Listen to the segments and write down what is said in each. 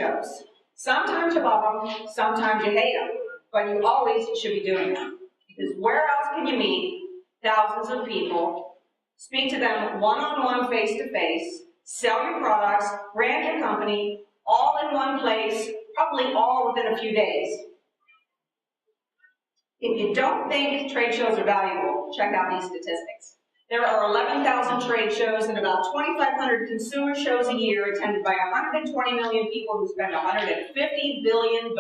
shows. Sometimes you love them, sometimes you hate them, but you always should be doing them. Because where else can you meet thousands of people, speak to them one-on-one, face-to-face, sell your products, brand your company, all in one place, probably all within a few days? If you don't think trade shows are valuable, check out these statistics. There are 11,000 trade shows and about 2,500 consumer shows a year attended by 120 million people who spend $150 billion.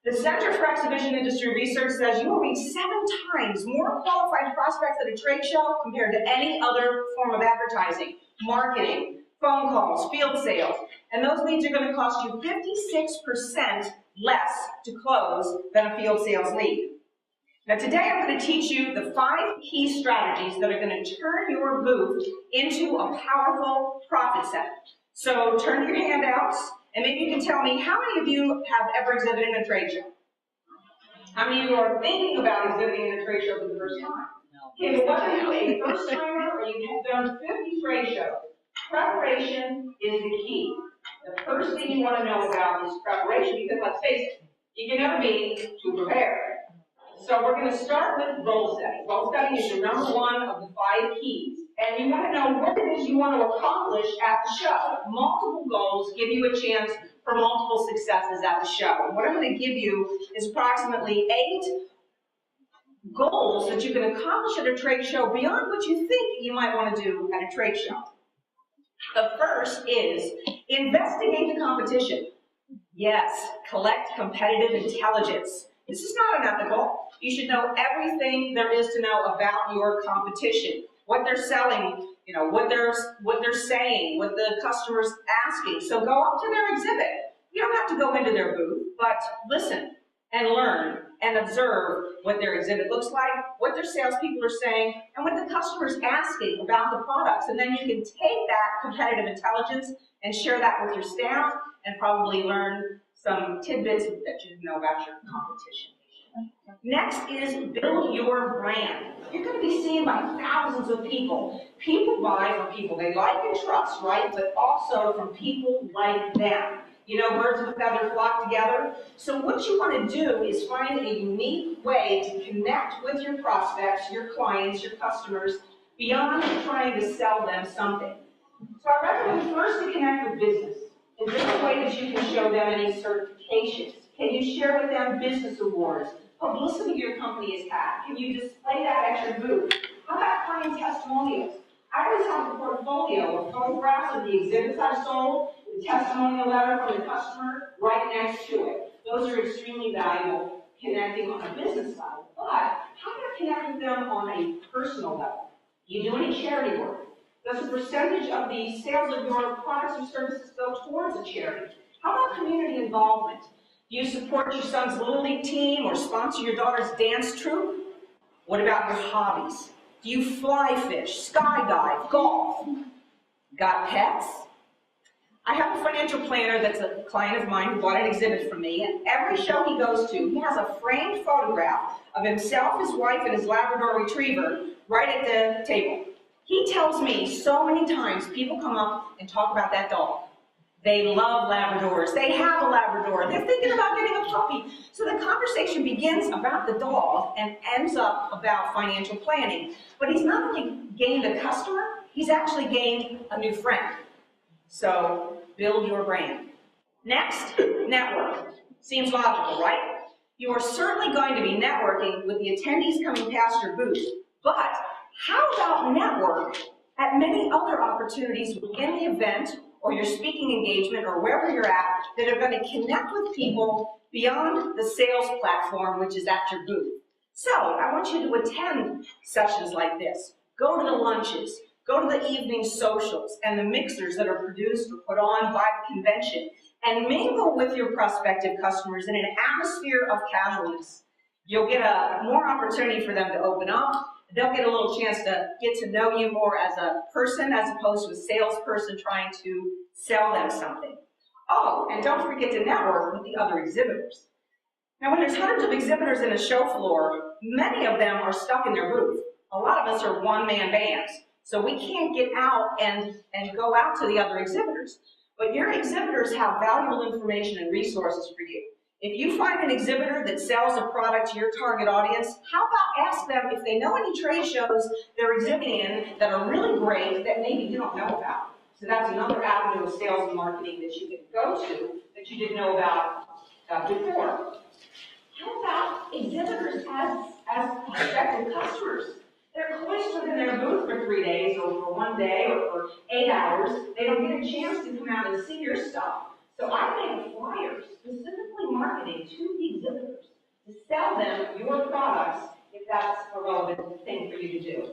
The Center for Exhibition Industry Research says you will reach 7 times more qualified prospects at a trade show compared to any other form of advertising, marketing, phone calls, field sales, and those leads are going to cost you 56% less to close than a field sales lead. Now today I'm going to teach you the 5 key strategies that are going to turn your booth into a powerful profit center. So turn your handouts, and maybe you can tell me how many of you have ever exhibited in a trade show? How many of you are thinking about exhibiting in a trade show for the first time? Okay, but whether you're a first timer or you have done 50 trade shows, preparation is the key. The first thing you want to know about is preparation, because let's face it, you can never be too prepared. So we're going to start with goal setting. Goal setting is the number 1 of the 5 keys. And you want to know what it is you want to accomplish at the show. Multiple goals give you a chance for multiple successes at the show. And what I'm going to give you is approximately 8 goals that you can accomplish at a trade show beyond what you think you might want to do at a trade show. The first is investigate the competition. Yes, collect competitive intelligence. This is not unethical. You should know everything there is to know about your competition. What they're selling, what they're saying, what the customer's asking. So go up to their exhibit. You don't have to go into their booth, but listen and learn and observe what their exhibit looks like, what their salespeople are saying, and what the customer's asking about the products. And then you can take that competitive intelligence and share that with your staff and probably learn some tidbits that you know about your competition. Next is build your brand. You're going to be seen by thousands of people. People buy from people they like and trust, right? But also from people like them. Birds of a feather flock together. So what you want to do is find a unique way to connect with your prospects, your clients, your customers, beyond trying to sell them something. So I recommend first to connect with business. Is there a way that you can show them any certifications? Can you share with them business awards? Publicity your company has had. Can you display that at your booth? How about client testimonials? I always have a portfolio of photographs of the exhibits I've sold, the testimonial letter from the customer right next to it. Those are extremely valuable connecting on a business side. But how do I connect with them on a personal level? Do you do any charity work? Does a percentage of the sales of your products or services go towards a charity? How about community involvement? Do you support your son's Little League team or sponsor your daughter's dance troupe? What about your hobbies? Do you fly fish, skydive, golf? Got pets? I have a financial planner that's a client of mine who bought an exhibit from me, and every show he goes to, he has a framed photograph of himself, his wife, and his Labrador Retriever right at the table. He tells me so many times people come up and talk about that dog. They love Labradors. They have a Labrador. They're thinking about getting a puppy. So the conversation begins about the dog and ends up about financial planning. But he's not only gained a customer, he's actually gained a new friend. So build your brand. Next, network. Seems logical, right? You are certainly going to be networking with the attendees coming past your booth. But how about network at many other opportunities within the event or your speaking engagement or wherever you're at that are going to connect with people beyond the sales platform, which is at your booth. So I want you to attend sessions like this. Go to the lunches. Go to the evening socials and the mixers that are produced or put on by the convention, and mingle with your prospective customers in an atmosphere of casualness. You'll get more opportunity for them to open up. They'll get a little chance to get to know you more as a person as opposed to a salesperson trying to sell them something. Oh, and don't forget to network with the other exhibitors. Now, when there's hundreds of exhibitors in a show floor, many of them are stuck in their booth. A lot of us are one-man bands, so we can't get out and go out to the other exhibitors. But your exhibitors have valuable information and resources for you. If you find an exhibitor that sells a product to your target audience, how about ask them if they know any trade shows they're exhibiting in that are really great that maybe you don't know about. So that's another avenue of sales and marketing that you can go to that you didn't know about before. How about exhibitors as prospective customers? They're cloistered in their booth for 3 days or for 1 day or for 8 hours. They don't get a chance to come out and see your stuff. So I made a flyer specifically marketing to the exhibitors to sell them your products if that's a relevant thing for you to do.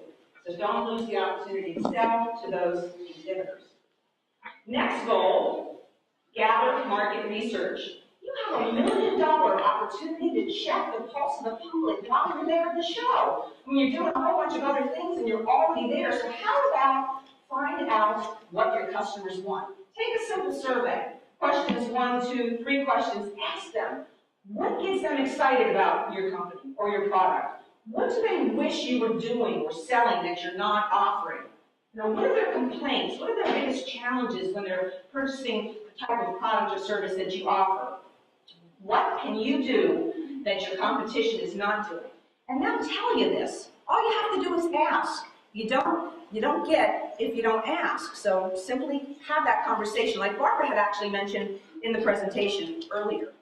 So don't lose the opportunity to sell to those exhibitors. Next goal, gather market research. You have $1 million opportunity to check the pulse of the public while you're there at the show. When you're doing a whole bunch of other things and you're already there, so how about find out what your customers want? Take a simple survey. Questions 1, 2, 3 questions. Ask them, what gets them excited about your company or your product? What do they wish you were doing or selling that you're not offering? Now, what are their complaints? What are their biggest challenges when they're purchasing the type of product or service that you offer? What can you do that your competition is not doing? And they'll tell you this. All you have to do is ask. You don't get if you don't ask. So simply have that conversation, like Barbara had actually mentioned in the presentation earlier.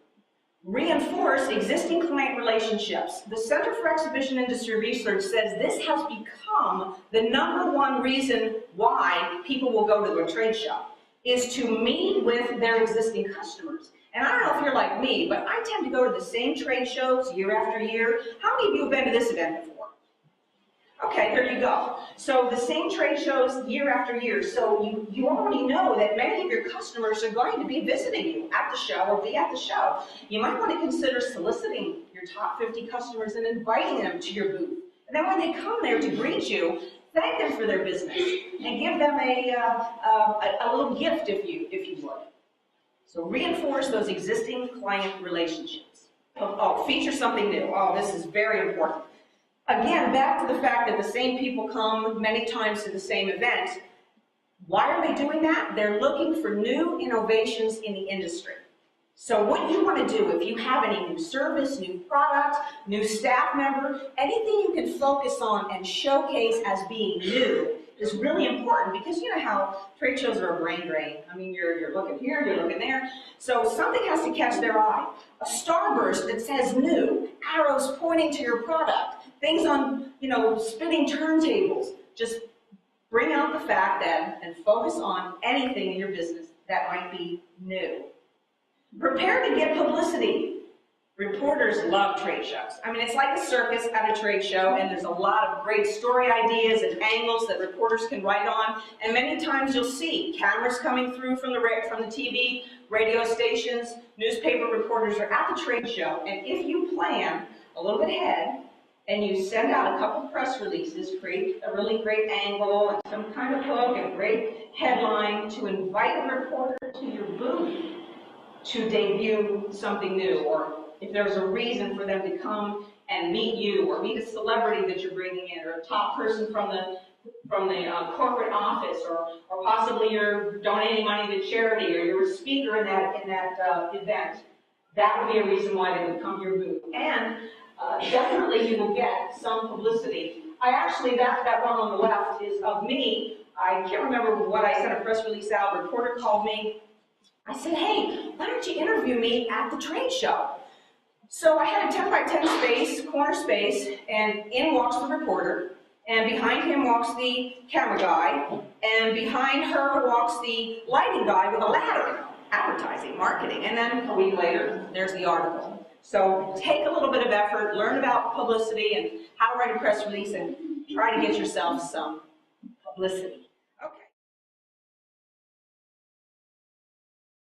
Reinforce existing client relationships. The Center for Exhibition Industry Research says this has become the #1 reason why people will go to a trade show, is to meet with their existing customers. And I don't know if you're like me, but I tend to go to the same trade shows year after year. How many of you have been to this event before? Okay, there you go. So the same trade shows year after year. So you already know that many of your customers are going to be visiting you at the show or be at the show. You might want to consider soliciting your top 50 customers and inviting them to your booth. And then when they come there to greet you, thank them for their business and give them a little gift if you would. So reinforce those existing client relationships. Feature something new. Oh, this is very important. Again, back to the fact that the same people come many times to the same event. Why are they doing that? They're looking for new innovations in the industry. So what you want to do, if you have any new service, new product, new staff member, anything you can focus on and showcase as being new is really important, because you know how trade shows are a brain drain. I mean, you're looking here, you're looking there. So something has to catch their eye. A starburst that says new, arrows pointing to your product, things on, spinning turntables. Just bring out the fact that and focus on anything in your business that might be new. Prepare to get publicity. Reporters love trade shows. I mean, it's like a circus at a trade show, and there's a lot of great story ideas and angles that reporters can write on. And many times you'll see cameras coming through from the TV, radio stations, newspaper reporters are at the trade show. And if you plan a little bit ahead and you send out a couple of press releases, create a really great angle and some kind of hook and a great headline to invite a reporter to your booth to debut something new, or if there's a reason for them to come and meet you, or meet a celebrity that you're bringing in, or a top person from the corporate office, or possibly you're donating money to charity, or you're a speaker in that event, that would be a reason why they would come to your booth. And definitely you will get some publicity. That one on the left is of me. I can't remember what I sent a press release out. A reporter called me. I said, hey, why don't you interview me at the trade show? So I had a 10 by 10 space, corner space, and in walks the reporter, and behind him walks the camera guy, and behind her walks the lighting guy with a ladder, advertising, marketing, and then a week later, there's the article. So take a little bit of effort, learn about publicity and how to write a press release, and try to get yourself some publicity.